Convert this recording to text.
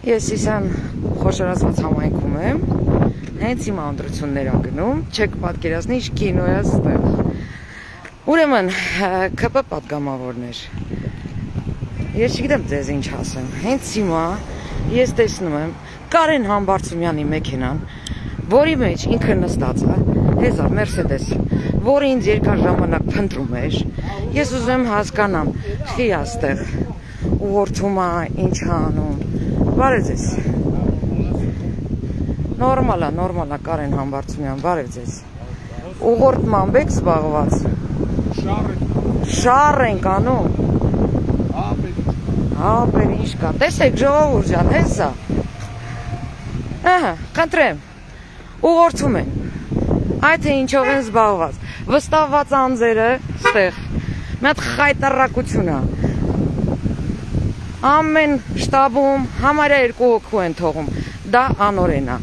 Ես իսան խոշորացված համայնքում եմ, հենց հիմա ընտրություններ ա գնում, չեք պատկերացնի ինչ կինո է ստեղ։ Ուրեմն, ԿՊ պատգամավորներ, ես չգիտեմ ձեզ ինչ ասեմ, հենց հիմա ես տեսնում եմ Կարեն Համբարձումյանի մեքենան, որի մեջ ինքը նստած է, հեզա Մերսեդես, որը ինձ երկար ժամանակ փնտրում էր, ես ուզում եմ հասկանամ, խի է ստեղ, ուղղորդում է, ինչ է անում, բարև ձեզ, նորմալ է Կարեն Համբարձումյան, բարև ձեզ, ուղղորդմամբ եք զբաղված, շառ ենք անում, ապեր ինչ կա, տեսեք ժողովուրդ ջան, հեսա, խնդրեմ, ուղղորդում են, այդ թե ինչով են զբաղված, վստահված անձերը ստեղ, մի հատ խայտարակություն է, ամեն շտաբում համարյա 2 հոգու են թողում, դա անօրեն է,